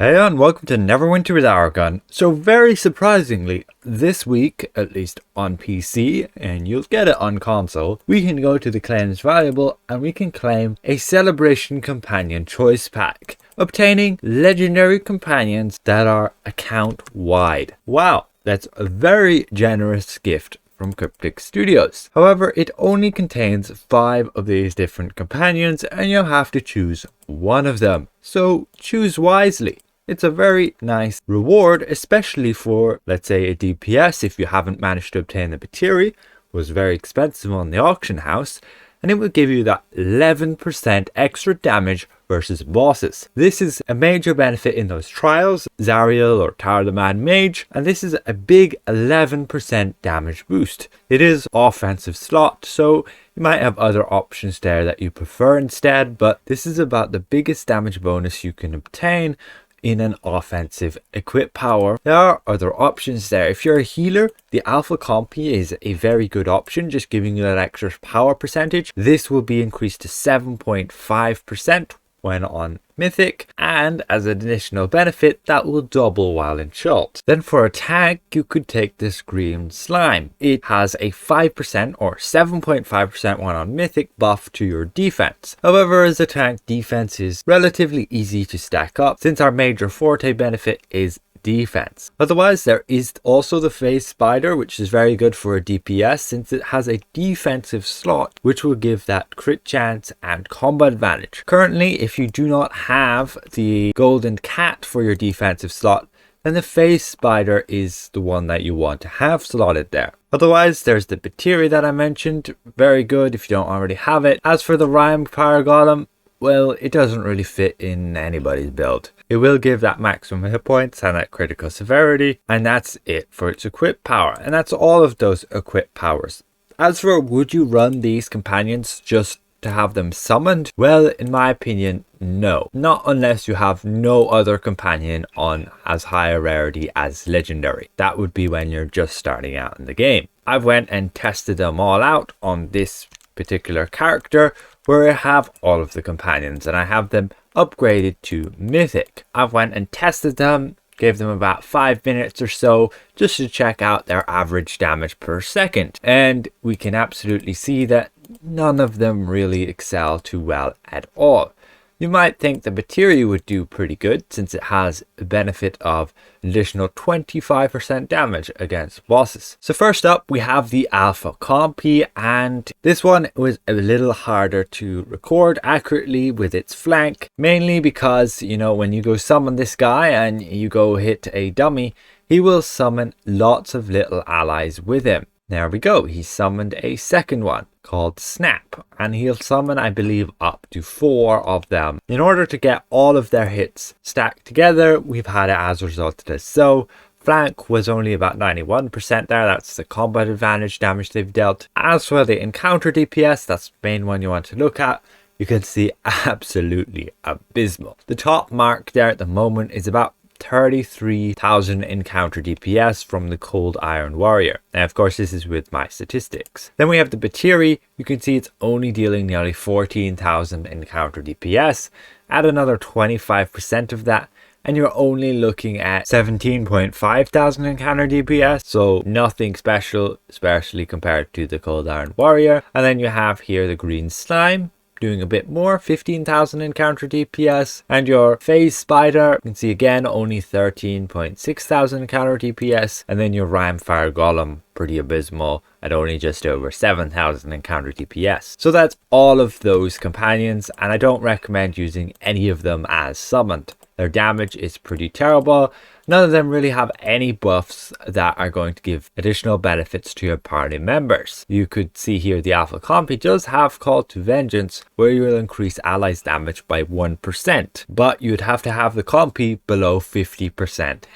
Hey and welcome to Neverwinter with Aragon. So very surprisingly, this week, at least on PC, and you'll get it on console, we can go to the claims variable and we can claim a Celebration Companion Choice Pack, obtaining legendary companions that are account wide. Wow, that's a very generous gift from Cryptic Studios. However, it only contains 5 of these different companions and you'll have to choose one of them. So choose wisely. It's a very nice reward, especially for, let's say, a DPS if you haven't managed to obtain the Batiri. Was very expensive on the auction house, and it will give you that 11% extra damage versus bosses. This is a major benefit in those trials, Zariel or Tower the Mad Mage, and this is a big 11% damage boost. It is offensive slot, so you might have other options there that you prefer instead, but this is about the biggest damage bonus you can obtain in an offensive equip power. There are other options there. If you're a healer, the Alpha Compy is a very good option, just giving you that extra power percentage. This will be increased to 7.5% when on Mythic, and as an additional benefit, that will double while in Shult. Then for a tank, you could take this Green Slime. It has a 5% or 7.5% when on Mythic buff to your defense. However, as a tank, defense is relatively easy to stack up since our major forte benefit is defense. Otherwise, there is also the Phase Spider, which is very good for a DPS since it has a defensive slot which will give that crit chance and combat advantage. Currently, if you do not have the Golden Cat for your defensive slot, then the Phase Spider is the one that you want to have slotted there. Otherwise, there's the Batiri that I mentioned, very good if you don't already have it. As for the Rime Fire Golem, well, it doesn't really fit in anybody's build. It will give that maximum hit points and that critical severity, and that's it for its equip power. And that's all of those equip powers. As for would you run these companions just to have them summoned? Well, in my opinion, no. Not unless you have no other companion on as high a rarity as legendary. That would be when you're just starting out in the game. I've went and tested them all out on this particular character where I have all of the companions and I have them upgraded to Mythic. I've went and tested them, gave them about 5 minutes or so just to check out their average damage per second, and we can absolutely see that none of them really excel too well at all. You might think the Batiri would do pretty good since it has the benefit of an additional 25% damage against bosses. So first up we have the Alpha Compy, and this one was a little harder to record accurately with its flank, mainly because, you know, when you go summon this guy and you go hit a dummy, he will summon lots of little allies with him. There we go, he summoned a second one called Snap, and he'll summon, I believe, up to 4 of them. In order to get all of their hits stacked together, we've had it as a result of this. So flank was only about 91% there, that's the combat advantage damage they've dealt. As for the encounter DPS, that's the main one you want to look at, you can see absolutely abysmal. The top mark there at the moment is about 33,000 encounter DPS from the Cold Iron Warrior. Now, of course, this is with my statistics. Then we have the Batiri. You can see it's only dealing nearly 14,000 encounter DPS. Add another 25% of that, and you're only looking at 17.5 thousand encounter DPS. So nothing special, especially compared to the Cold Iron Warrior. And then you have here the Green Slime, doing a bit more, 15,000 encounter DPS, and your Phase Spider, you can see again only 13.6 thousand encounter DPS, and then your Rime Fire Golem, pretty abysmal at only just over 7,000 encounter DPS. So that's all of those companions, and I don't recommend using any of them as summoned. Their damage is pretty terrible. None of them really have any buffs that are going to give additional benefits to your party members. You could see here the Alpha Compy does have Call to Vengeance, where you will increase allies damage by 1%, but you'd have to have the Compy below 50%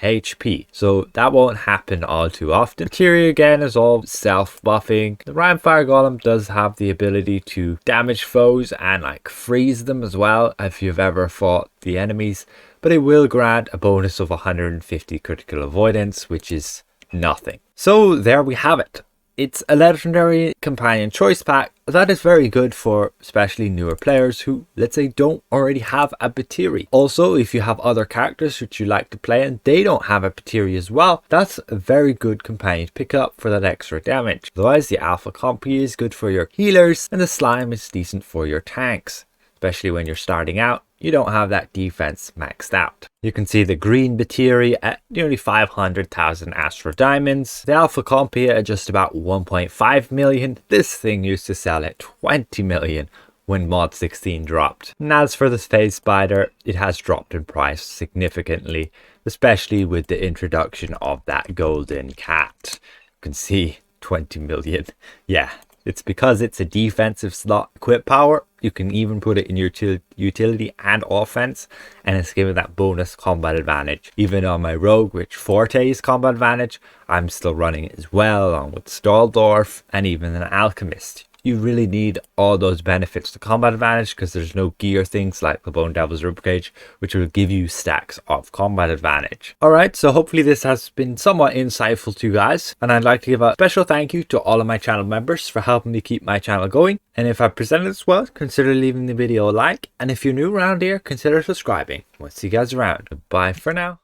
HP, so that won't happen all too often. Batiri again is all self-buffing. The Rime Fire Golem does have the ability to damage foes and like freeze them as well if you've ever fought the enemies, but it will grant a bonus of 150 critical avoidance, which is nothing. So there we have it. It's a legendary companion choice pack that is very good for especially newer players who, let's say, don't already have a Batiri. Also, if you have other characters which you like to play and they don't have a Batiri as well, that's a very good companion to pick up for that extra damage. Otherwise, the Alpha Compy is good for your healers and the Slime is decent for your tanks, especially when you're starting out. You don't have that defense maxed out. You can see the green Batiri at nearly 500,000 Astro Diamonds. The Alpha Compy at just about 1.5 million. This thing used to sell at 20 million when Mod 16 dropped. And as for the Phase Spider, it has dropped in price significantly, especially with the introduction of that golden cat. You can see 20 million. Yeah. It's because it's a defensive slot equip power. You can even put it in your utility and offense, and it's given that bonus combat advantage. Even on my rogue, which Forte is combat advantage, I'm still running it as well, along with Staldorf and even an alchemist. You really need all those benefits to combat advantage because there's no gear things like the Bone Devil's Ribcage, which will give you stacks of combat advantage. Alright, so hopefully this has been somewhat insightful to you guys, and I'd like to give a special thank you to all of my channel members for helping me keep my channel going. And if I presented this well, consider leaving the video a like, and if you're new around here, consider subscribing. We'll see you guys around. Bye for now.